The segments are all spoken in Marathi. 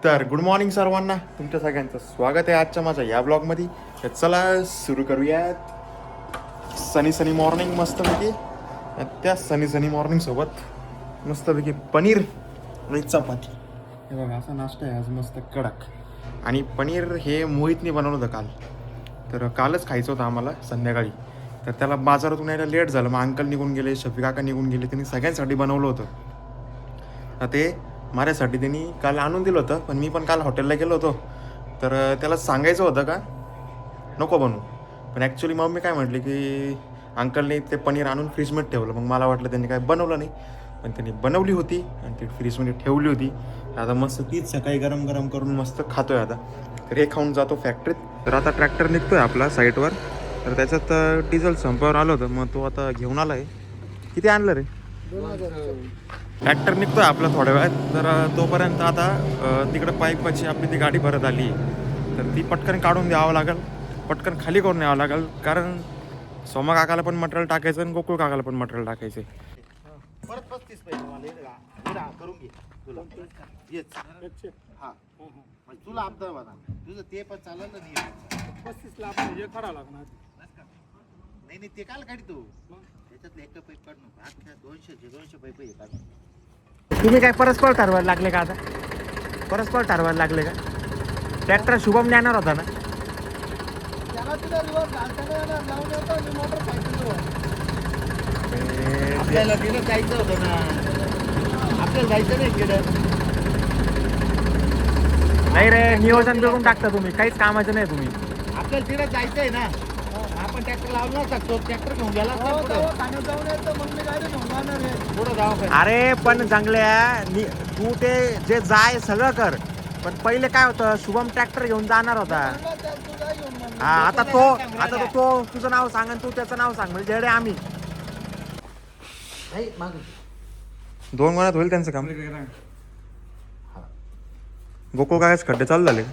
तर गुड मॉर्निंग सर्वांना, तुमच्या सगळ्यांचं स्वागत आहे आजच्या माझ्या या ब्लॉगमध्ये. तर चला सुरू करूयात. सनी मॉर्निंग मस्तपैकी. त्या सनी मॉर्निंग सोबत मस्तपैकी पनीर आणि चपाती. हे बघा असा नाश्ता आहे आज मस्त कडक. आणि पनीर हे मोहितने बनवलं होतं काल. तर कालच खायचं होतं आम्हाला संध्याकाळी. तर त्याला बाजारातून यायला लेट झालं. मग अंकल निघून गेले, शफी काका निघून गेले. त्यांनी सगळ्यांसाठी बनवलं होतं. तर ते माझ्यासाठी त्यांनी काल आणून दिलं होतं. पण मी पण काल हॉटेलला गेलो होतो. तर त्याला सांगायचं होतं का नको बनवू. पण ॲक्च्युली मम्मी काय म्हटली की अंकलने ते पनीर आणून फ्रीजमध्ये ठेवलं. मग मला वाटलं त्यांनी काय बनवलं नाही, पण त्यांनी बनवली होती आणि ती फ्रीजमध्ये ठेवली होती. आता मस्त तीच सकाळी गरम गरम करून मस्त खातोय आता. तर हे खाऊन जातो फॅक्टरीत. तर आता ट्रॅक्टर निघतोय आपला साईटवर. तर त्याच्यात डिझेल संपावर आलं होतं. मग तो आता घेऊन आला आहे. किती आणलं रे? ट्रॅक्टर निघतोय आपला थोड्या वेळात. तर तोपर्यंत आता तिकडं पाईपाची आपली ती गाडी भरत आली. तर ती पटकन काढून द्यावं लागेल, पटकन खाली करून न्यावं लागेल. कारण सोमा काकाला पण मटेरियल टाकायचं आणि गोकुळ काकाला पण मटेरियल टाकायचं. परत 35 पैसे मला करून घे तुला येच हा म्हणजे तुला आपदा बघा तुझं ते पण चालेल ना नाही 35 ला आपण हे काढावं लागणार. नाही ते काल काढ तू त्याच्यातले एक पैप काढ नको अख्ख्या 200 पैप हे काढ. तुम्ही काय परस्पर ठरवायला लागले का? आता परस्पर ठरवायला लागले का? ट्रॅक्टर शुभम नेणार होता ना. आपल्याला तिथं जायचं होतं ना, आपल्याला जायचं नाही तिकडं. नाही रे, नियोजन बिघडून टाकता तुम्ही. काहीच कामाचं नाही तुम्ही. आपल्याला तिथं जायचं आहे ना. आपण ट्रॅक्टर लावला शकतो, ट्रॅक्टर घेऊन गेला पुढं जाऊ. अरे पण जंगल्या तू ते जे जाय सगळं कर, पण पहिले काय होतं, शुभम ट्रॅक्टर घेऊन जाणार होता. हा आता तो तुझं नाव सांग आणि तू त्याचं नाव सांग, म्हणजे जेडे आम्ही दोन महिन्यात होईल त्यांचं काम. गोकुळ काकाच खड्डे चालू झाले.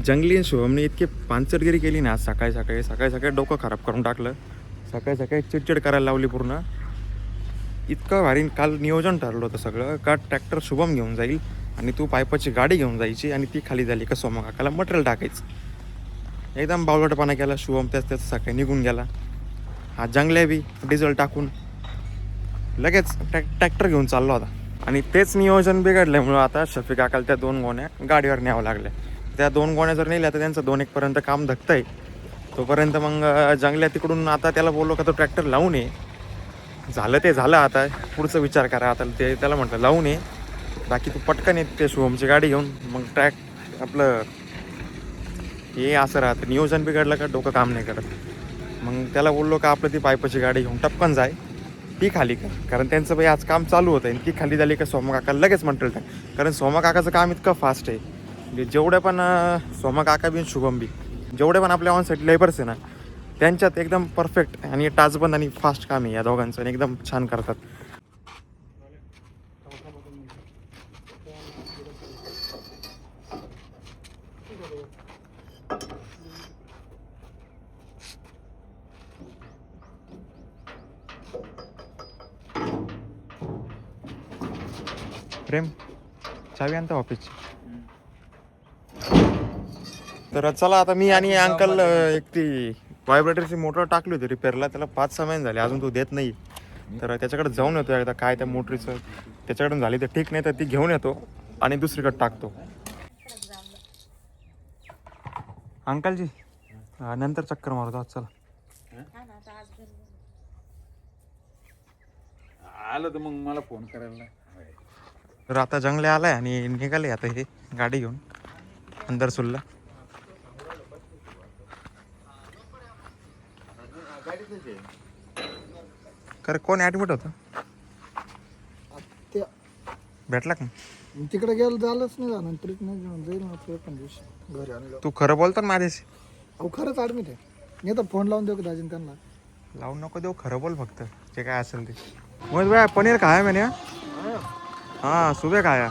जंगली आणि शुभमने इतकी पांचटगिरी केली ना आज सकाळी डोकं खराब करून टाकलं. सकाळी चिडचिड करायला लावली पूर्ण. इतकं भारी काल नियोजन ठरलं होतं सगळं का ट्रॅक्टर शुभम घेऊन जाईल आणि तू पायपाची गाडी घेऊन जायची आणि ती खाली झाली का सोमा काकाला मटेरियल टाकायचं. एकदम बावलटपणा केला शुभम. त्याच सकाळी निघून गेला. हा जंगल्या बी डिझेल टाकून लगेच ट्रॅक्टर घेऊन चाललो होता. आणि तेच नियोजन बिघडल्यामुळं आता शफी काकाला त्या 2 गोण्या गाडीवर न्यावं लागल्या. त्या 2 गोण्या जर नेल्या तर त्यांचं 2-1 पर्यंत काम धकतंय. तोपर्यंत मग जंगल्या तिकडून आता त्याला बोललो का तो ट्रॅक्टर लावून ये. झालं आता पुढचा विचार करा. आता ते त्याला म्हटलं लावून ये, बाकी तू पटकन येत ते शुभमची गाडी घेऊन. मग आपलं हे असं राहतं, नियोजन बिघडलं का डोकं काम नाही करत. मग त्याला बोललो का आपलं ती पायपाची गाडी घेऊन टपकन जाय, ती खाली कर. कारण त्यांचं बाई आज काम चालू होतं आणि ती खाली झाली का सोमा काकाला लगेच मटेरियल टाक. कारण सोमा काकाचं काम इतकं फास्ट आहे. म्हणजे जेवढे पण सोमा काका बी शुभम बी जेवढे पण आपल्या ऑन साईड लेबर्स आहे ना, त्यांच्यात एकदम परफेक्ट आणि टाचबंद आणि फास्ट काम आहे या दोघांचं. आणि एकदम छान करतात. प्रेम चावी आणता ऑफिसची. तर चला आता मी आणि अंकल एक ती व्हायब्रेटरची मोटर टाकली होती रिपेअरला. त्याला 5-6 महिने झाले, अजून तो देत नाही. तर त्याच्याकडे जाऊन येतो एकदा काय त्या मोटरीचं त्याच्याकडून झाली तर ठीक, नाही तर ती घेऊन येतो आणि दुसरीकडे टाकतो. अंकलजी नंतर चक्कर मारतो. चला आलं तर मग मला फोन करायला. तर आता जंगले आलाय आणि निघाले आता हे गाडी घेऊन अंदर सुल्ला. खरं कोण ॲडमिट होतं? भेटला का? तिकडे गेलं झालंच नाही. झालं ट्रीटमेंट घेऊन जाईल ना ते पण दिवशी घरी आणलं. तू खरं बोलतो ना माझ्याशी? अहो खरंच ॲडमिट आहे. मी तर फोन लावून देऊ का दाजीन त्यांना? लावून नको देऊ, खरं बोल फक्त जे काय असेल ते. मोहित भाई पनीर खाया मैंने. हाँ सुबह खाया.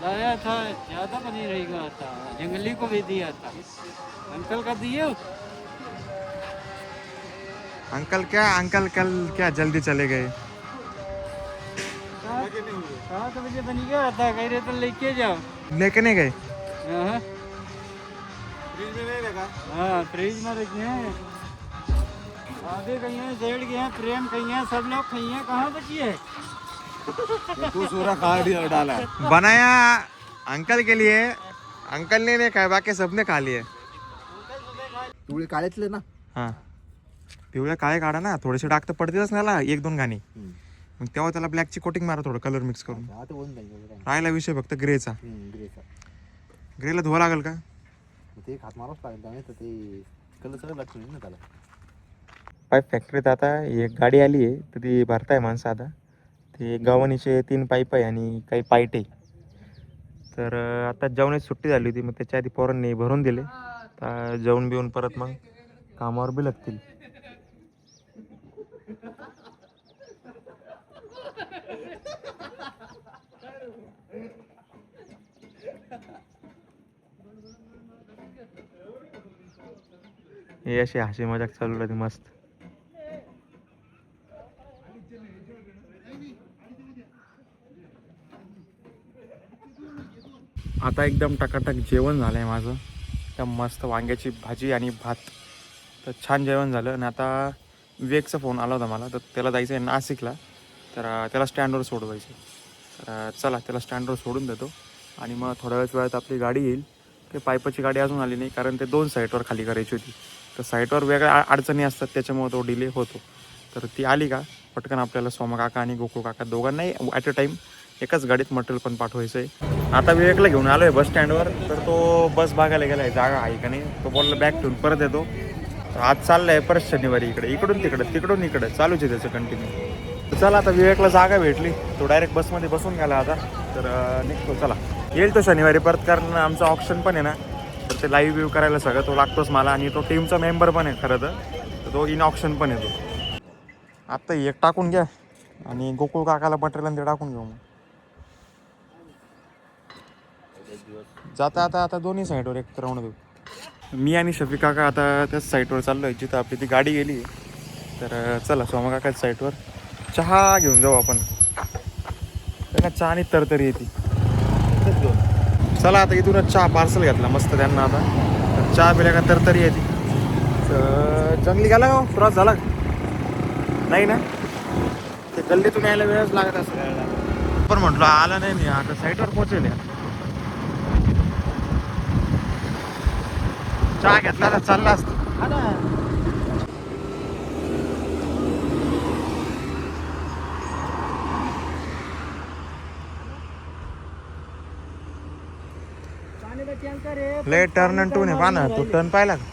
लाया था, ज्यादा पनीर रहेगा था, जंगली को भी दिया था, अंकल का दिए. अंकल कल क्या जल्दी चले गए? 7 बजे बन गया था, कह रहे तो लेके जाओ। लेके नहीं गए? हाँ हाँ, फ्रिज में रखे हैं। आधे कहीं हैं, जेड के हैं, प्रेम कहीं हैं, सब लोग कहीं हैं, कहाँ बची है? तू सूरा खा डाला है। बनाया अंकल के लिए, अंकल ने नहीं खाया, बाकी सबने खा लिए. पिवळे काळ्यातले ना. हा, पिवळ्या काळे काढा ना, थोडेसे डाग तर पडतीलच ना, 1-2 घाणी. मग तेव्हा त्याला ब्लॅकची कोटिंग मारा, थोडं कलर मिक्स करून. आता होऊन जाईल. राहिला विषय फक्त ग्रेचा. ग्रेचा ग्रेला धुवा लागेल का? ते हात मारावंच लागेल, त्यामुळे तर ते कलर सगळं लागतं ना त्याला. पाईप फॅक्टरीत आता एक गाडी आली आहे, तर ती भरताय माणसं आता. ते गव्हाणीचे 3 पाईप आहे आणि काही पाईट आहे. तर आता जेवणाची सुट्टी झाली होती, मग त्याच्या आधी पोरांनी भरून दिले. तर जेवण बिवून परत मग कामावर बी लागतील. हे अशी हसी मजाक चालू राहते मस्त. आता एकदम टकाटक जेवण झालं आहे माझं. एकदम मस्त वांग्याची भाजी आणि भात. तर छान जेवण झालं. आणि आता विवेकचा फोन आला होता मला, तर त्याला जायचं आहे नाशिकला. तर त्याला स्टँडवर सोडवायचं. तर चला त्याला स्टँडवर सोडून देतो आणि मग थोड्या वेळात आपली गाडी येईल. ते पाईपाची गाडी अजून आली नाही, कारण ते 2 साईटवर खाली करायची होती. तर साईटवर वेगळ्या अडचणी असतात, त्याच्यामुळे तो डिले होतो. तर ती आली का पटकन आपल्याला सोमा काका आणि गोकुळ काका दोघांनाही ॲट अ टाईम एकाच गाडीत मटेरियल पण पाठवायचं आहे. आता विवेकला घेऊन आलो आहे बस स्टँडवर. तर तो बस बघायला गेला आहे जागा आहे का नाही. तो बोलला बॅग ठेवून परत येतो. तर आज चाललं आहे परत शनिवारी इकडे, इकडून तिकडं तिकडून इकडं चालूच आहे त्याचं कंटिन्यू. तर चला आता विवेकला जागा भेटली, तो डायरेक्ट बसमध्ये बसून गेला आता. तर निघतो, चला येईल तो शनिवारी परत, कारण आमचं ऑप्शन पण आहे ना. तर ते लाईव्ह व्यू करायला सगळं तो लागतोच मला. आणि तो टीमचा मेंबर पण आहे खरं तर तो इन ऑप्शन पण येतो. आत्ता एक टाकून घ्या आणि गोकुळ काकाला मटेरियल ते टाकून घेऊ. मग जाता आता दोन्ही साईडवर एक राऊंड देऊ. मी आणि शफी काका आता त्याच साईटवर चाललो आहे जिथं आपली ती गाडी गेली. तर चला सोमा काकाच्या साईटवर चहा घेऊन जाऊ आपण. त्यांना चहा आणि तरतरी येते. चला आता इथूनच चहा पार्सल घेतला मस्त त्यांना. आता तर चहा पिल्या का तरतरी येते. तर जंगली गेला का क्रॉस झाला नाही ना, ते गल्लीतून यायला वेळच लागत असं. पण म्हटलं आला नाही, आता साईटवर पोहोचेल. चहा घेतला तर चालला असतो. ले टर्न अँड टू ने पाना, तो टर्न पाहिला का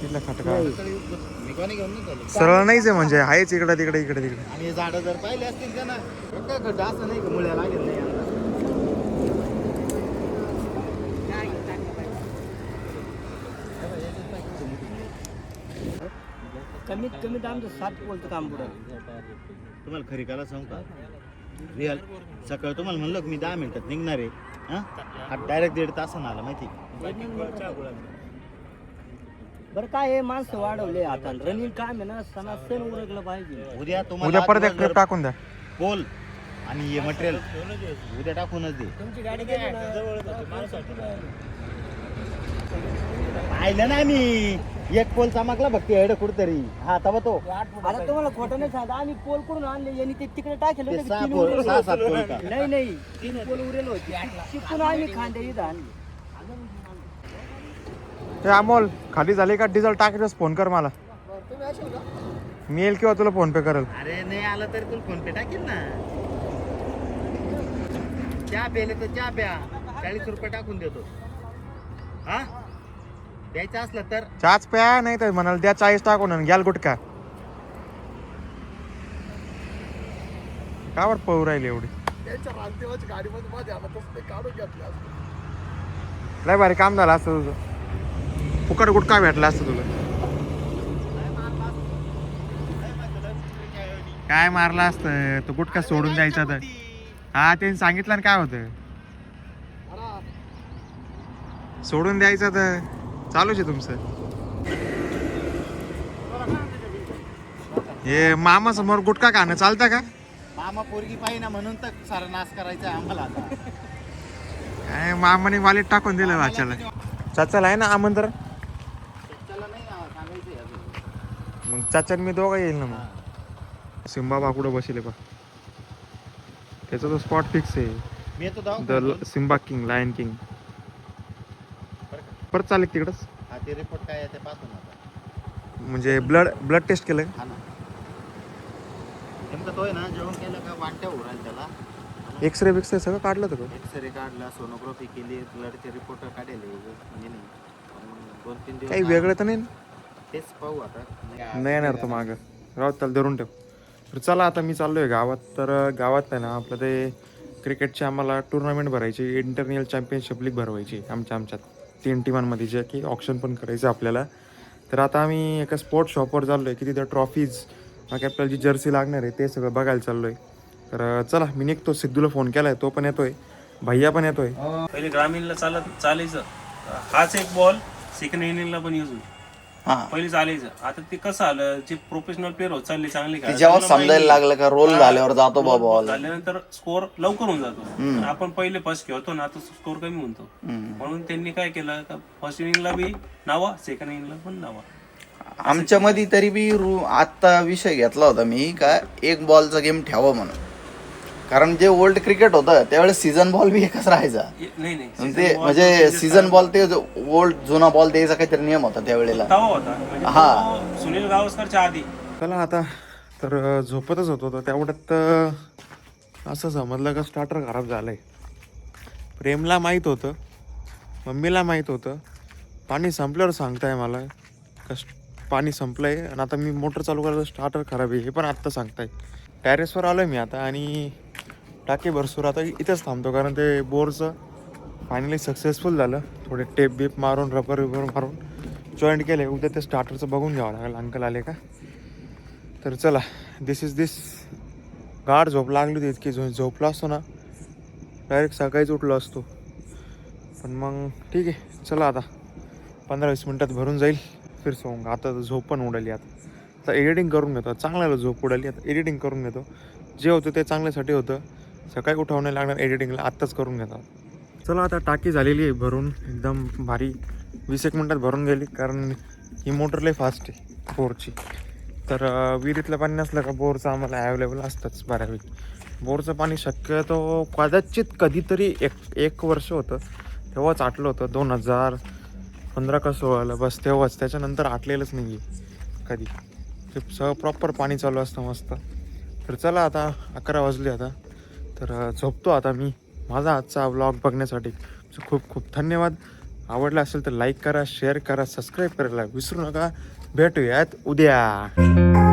तिथला खटका. मी कोणी घेऊन नाही चालू. सरळ नाहीच आहे म्हणजे, आहेच इकडे तिकडे इकडे तिकडे. आणि हे झाडं जर पाहिले असतील का ना, काय खड्डा असं नाही का मुळ्या लागेल नाही यंदा. कमीत कमी दाम 7 बोलतो काम पुढं. तुम्हाला खरी काला सांगू का, रिअल सकाळी तुम्हाला म्हणलं की मी 10 मिनिटात निघणार आहे. हा डायरेक्ट 1.5 तासानं आला माहिती. बरं काय हे माणसं वाढवले आता, रनिंग काम आहे ना, सणासण उरकलं पाहिजे. उद्या तुम्हाला उद्या परत एक ट्रिप टाकून द्या. पोल आणि हे मटेरियल उद्या टाकूनच दे. तुमची गाडी गेली ना, पाहिलं ना मी, एक पोल चमकला बघते हेड कुठतरी. हा तवा तो आता तुम्हाला खोटं नाही सांगता, आम्ही पोल करून आणले यांनी ते तिकडे टाकले ते होते, 6 तीन पोल उरेल 6-7 होते. पोल का. नाही 3 पोल उरेल होते, शिकून आम्ही खांदे इथं आणले. ते अमोल खाली झाली का डिझेल टाकायचं फोन कर मला. मी येईल किंवा तुला फोन पे करेल. अरे नाही आलं तरी तुला फोन पे टाकील ना. चहा प्याले तर चहा प्या, 40 रुपये टाकून देतो. हा द्यायचं असलं तर चहाच प्या, नाही तर म्हणाल द्या 40 टाकून आणि घ्याल गुटखा. कावर पळू राहिले एवढी. लय भारी काम झालं असतं तुझं, फुकट गुटखा भेटला असतं तुला. काय मारला असतं तो गुटखा सोडून द्यायचा तर. हा त्यांनी सांगितलं ना काय होतं, सोडून द्यायचं तर. चालूच आहे तुमचं हे. मामा समोर गुटखा खाणं चालतं का? मामा पोरगी पाहिजे ना म्हणून तर सारा नाश करायचा आहे आम्हाला आता. काय मामाने वालीत टाकून दिलं वाच्याला. चाचाला आहे ना आमंत्रण? त्याला नाही सांगायचं अजून. मग चाचा मी दोघं येईल ना मग. सिम्बा बाकुडं बसले बा, त्याचा तो स्पॉट फिक्स आहे. मी येतो जाऊ the Simba king, lion king. परत चालेल तिकडच, हा ते रिपोर्ट काय आहे ते पाहतो ना आता. म्हणजे ब्लड टेस्ट केलंय. हा ना नेमकं तो आहे ना जेवण केलं का वाट्या उरायला त्याला. एक्सरे बिक्सरे सगळं काढलं होतं का? एक्सरे काढला, सोनोग्राफी केली, ब्लडचे रिपोर्ट काढले. म्हणजे नाही 2-3 दिवस काही वेगळं तर नाही ना? तेच पाहू आता. नाही येणार तो मागं, राहू त्याला धरून ठेव. तर चला आता मी चाललोय गावात. तर गावात आहे ना आपलं ते क्रिकेटची आम्हाला टुर्नामेंट भरायची, इंटरनॅशनल चॅम्पियनशिप लीग भरवायची आमच्यात 3 टीमांमध्ये, जे की ऑप्शन पण करायचं आपल्याला. तर आता आम्ही एका स्पोर्ट्स शॉपवर चाललो आहे की तिथं ट्रॉफीज, बाकी आपल्याला जी जर्सी लागणार आहे ते सगळं बघायला चाललो आहे. तर चला मी निघतो. सिद्धूला फोन केला आहे, तो पण येतोय, भैया पण येतोय. पहिले ग्रामीणला चालायचं. हाच एक बॉल सेकंड इनिंगला पण यूज होईल. पहिले चालायचं. आता ते कसं आलं, जे प्रोफेशनल प्लेअर होत चालले चांगले काय, जेव्हा समजायला लागलं का रोल झाल्यावर जातो बाबा, झाल्यानंतर स्कोर लवकर होऊन जातो. आपण पहिले फर्स्ट खेळतो ना, आता स्कोर कमी होतो. म्हणून त्यांनी काय केलं का फर्स्ट इनिंगला बी नावा, सेकंड इनिंगला पण नावा. आमच्या मध्ये तरी बी आता विषय घेतला होता मी का एक बॉलचा गेम ठेवा म्हणून, कारण जे ओल्ड क्रिकेट होतं त्यावेळेस सीझन बॉल बी एकच राहायचा. नाही ते म्हणजे सीझन बॉल ते ओल्ड जुना बॉल द्यायचा काहीतरी नियम होता त्यावेळेला. तवा होता म्हणजे सुनील गावस्करच्या आधी. चला आता तर झोपतच होतो तेवढ्यात असं समजलं का स्टार्टर खराब झालंय. प्रेमला माहीत होतं, मम्मीला माहीत होतं. पाणी संपल्यावर सांगताय मला का पाणी संपलंय, आणि आता मी मोटर चालू करायचं, स्टार्टर खराब आहे हे पण आत्ता सांगताय. टॅरेसवर आलो आहे मी आता आणि टाकी भरसूर आता इथंच थांबतो, कारण ते बोरचं फायनली सक्सेसफुल झालं. थोडे टेप बीप मारून, रबर मारून जॉईंट केले. उद्या ते स्टार्टरचं बघून घ्यावं लागेल, अंकल आले का. तर चला, दिस गाढ झोप लागली होती इतकी. झोपला असतो ना डायरेक्ट सकाळीच उठलो असतो. पण मग ठीक आहे, चला आता 15-20 मिनटात भरून जाईल. फिर सोंग आता झोप पण उडाली. आता एडिटिंग करून घेतो, चांगल्याला झोप उडाली. आता एडिटिंग करून घेतो, जे होतं ते चांगल्यासाठी होतं. सकाळी उठावं नाही लागणार एडिटिंगला, आत्ताच करून घेतो. चला आता टाकी झालेली आहे भरून, एकदम भारी. 20 मिनटात भरून गेली, कारण ही मोटर लय फास्ट आहे बोरची. तर विहिरीतलं पाणी नसलं का बोरचं आम्हाला ॲवेलेबल असतंच बऱ्यापैकी. बोरचं पाणी शक्यतो कदाचित कधीतरी एक वर्ष होतं तेव्हाच आटलं होतं, 2015 का 16ला, बस तेव्हाच. त्याच्यानंतर आटलेलंच नाही आहे कधी. ते सगळं प्रॉपर पाणी चालू असतं मस्त. तर चला आता 11 वाजले आता, तर झोपतो आता मी. माझा आजचा व्लॉग बघण्यासाठी खूप खूप धन्यवाद. आवडला असेल तर लाईक करा, शेअर करा, सबस्क्राईब करायला विसरू नका. भेटूयात उद्या.